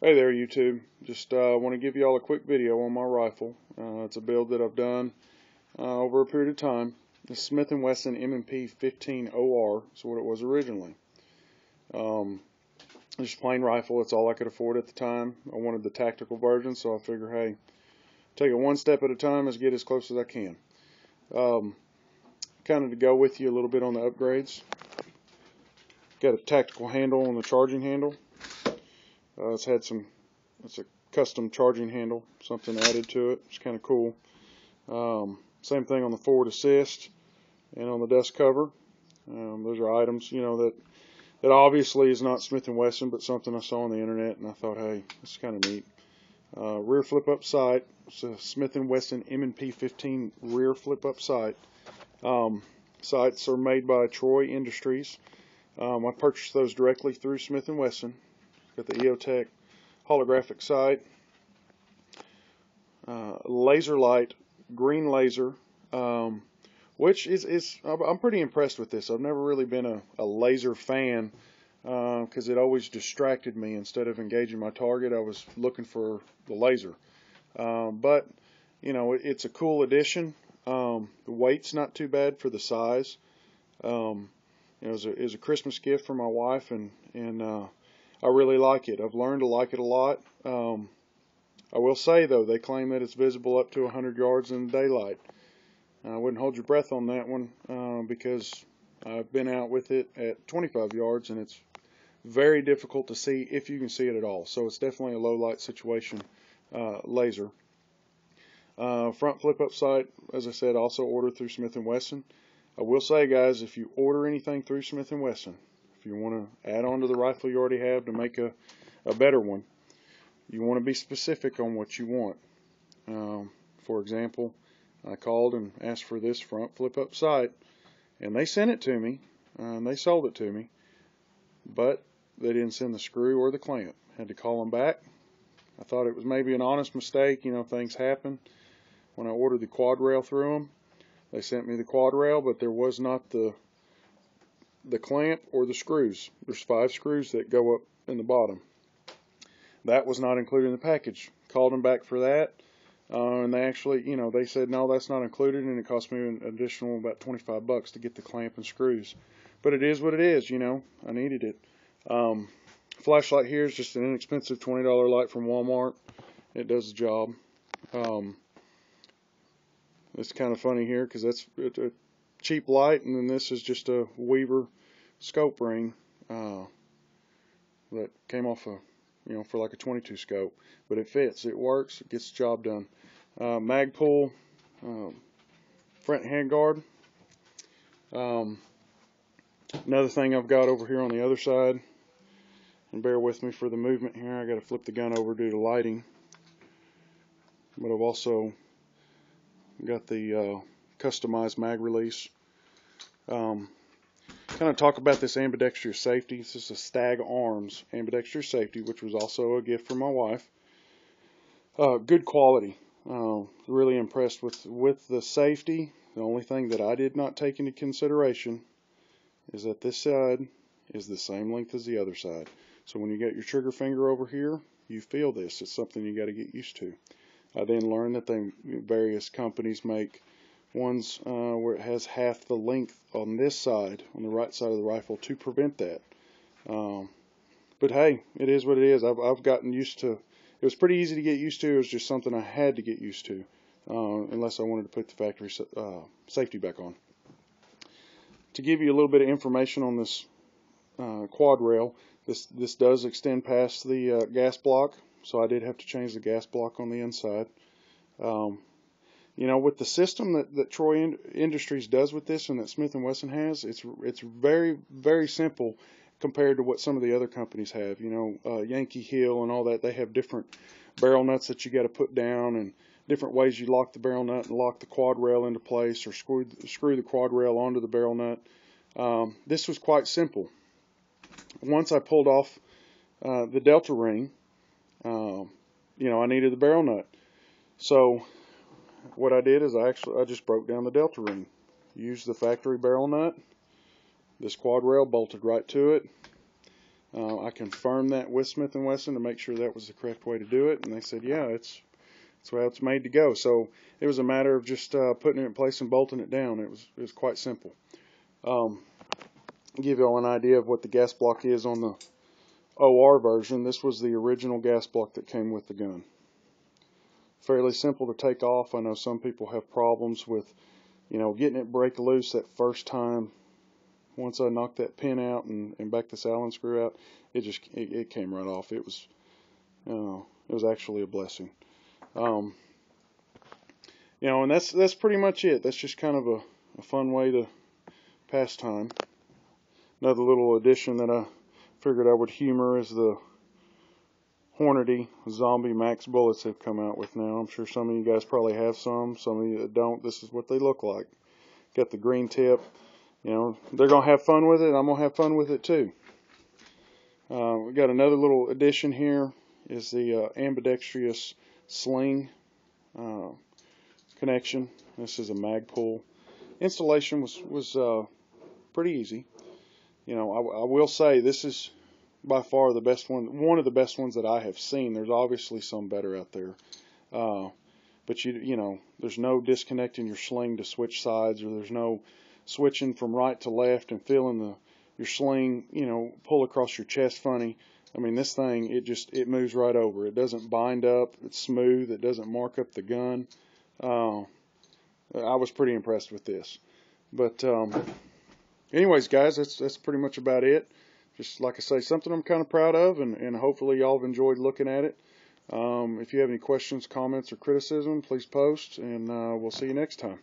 Hey there, YouTube. Just want to give you all a quick video on my rifle. It's a build that I've done over a period of time. The Smith & Wesson MP15 OR is what it was originally. Just a plain rifle. That's all I could afford at the time. I wanted the tactical version, so I figure, hey, take it one step at a time, as get as close as I can. Kind of to go with you a little bit on the upgrades. Got a tactical handle on the charging handle. It's a custom charging handle, something added to it. It's kind of cool. Same thing on the forward assist and on the dust cover. Those are items, that obviously is not Smith & Wesson, but something I saw on the internet, and I thought, hey, this is kind of neat. Rear flip-up sight. It's a Smith & Wesson MP15 rear flip-up sight. Sights are made by Troy Industries. I purchased those directly through Smith & Wesson. Got the EOTech holographic sight, laser light, green laser, which is I'm pretty impressed with this. I've never really been a laser fan because it always distracted me. Instead of engaging my target, I was looking for the laser. But it's a cool addition. The weight's not too bad for the size. It was a Christmas gift for my wife, and I really like it. I've learned to like it a lot. I will say, though, they claim that it's visible up to 100 yards in daylight. I wouldn't hold your breath on that one because I've been out with it at 25 yards, and it's very difficult to see if you can see it at all. So it's definitely a low light situation laser. Front flip-up sight, as I said, also ordered through Smith & Wesson. I will say, guys, if you order anything through Smith & Wesson, if you want to add on to the rifle you already have to make a better one, you want to be specific on what you want. For example, I called and asked for this front flip-up sight, and they sent it to me, and they sold it to me, but they didn't send the screw or the clamp. Had to call them back. I thought it was maybe an honest mistake. Things happen. When I ordered the quad rail through them, they sent me the quad rail, but there was not the clamp or the screws. There's 5 screws that go up in the bottom. That was not included in the package. Called them back for that, and they actually, they said no, that's not included, and it cost me an additional about 25 bucks to get the clamp and screws. But it is what it is, I needed it. Flashlight here is just an inexpensive $20 light from Walmart. It does the job. It's kind of funny here because that's a cheap light, and then this is just a Weaver scope ring that came off for like a 22 scope, but it fits, it works, it gets the job done. Magpul front handguard. Another thing I've got over here on the other side, and bear with me for the movement here, I got to flip the gun over due to lighting, but I've also got the customized mag release. Kind of talk about this ambidextrous safety. This is a Stag Arms ambidextrous safety, which was also a gift from my wife. Good quality. Really impressed with the safety. The only thing that I did not take into consideration is that this side is the same length as the other side. So when you get your trigger finger over here, you feel this. It's something you got to get used to. I then learned that various companies make ones where it has half the length on this side, on the right side of the rifle, to prevent that. But hey, it is what it is. I've gotten used to. It was pretty easy to get used to. It was just something I had to get used to, unless I wanted to put the factory safety back on. To give you a little bit of information on this quad rail, this does extend past the gas block, so I did have to change the gas block on the inside. With the system that Troy Industries does with this and that Smith & Wesson has, it's very, very simple compared to what some of the other companies have. Yankee Hill and all that, they have different barrel nuts that you got to put down and different ways you lock the barrel nut and lock the quad rail into place, or screw the quad rail onto the barrel nut. This was quite simple. Once I pulled off the delta ring, I needed the barrel nut. So what I did is I just broke down the delta ring, used the factory barrel nut, this quad rail bolted right to it, I confirmed that with Smith & Wesson to make sure that was the correct way to do it, and they said, yeah, it's how it's made to go. So it was a matter of just putting it in place and bolting it down. It was quite simple. Give you all an idea of what the gas block is on the OR version. This was the original gas block that came with the gun. Fairly simple to take off. I know some people have problems with, getting it break loose that first time. Once I knocked that pin out and back this Allen screw out, it came right off. It was actually a blessing. And that's pretty much it. That's just kind of a fun way to pass time. Another little addition that I figured I would humor is the Hornady Zombie Max bullets have come out with now. I'm sure some of you guys probably have some of you that don't. This is what they look like. Got the green tip. They're going to have fun with it. I'm going to have fun with it too. We got another little addition here is the ambidextrous sling connection. This is a mag pull. Installation was pretty easy. I will say this is by far the best one of the best ones that I have seen. There's obviously some better out there. But there's no disconnecting your sling to switch sides, or there's no switching from right to left and feeling your sling, pull across your chest funny. I mean, this thing, it moves right over. It doesn't bind up. It's smooth. It doesn't mark up the gun. I was pretty impressed with this. But anyways, guys, that's pretty much about it. Just like I say, something I'm kind of proud of, and hopefully y'all have enjoyed looking at it. If you have any questions, comments, or criticism, please post, and we'll see you next time.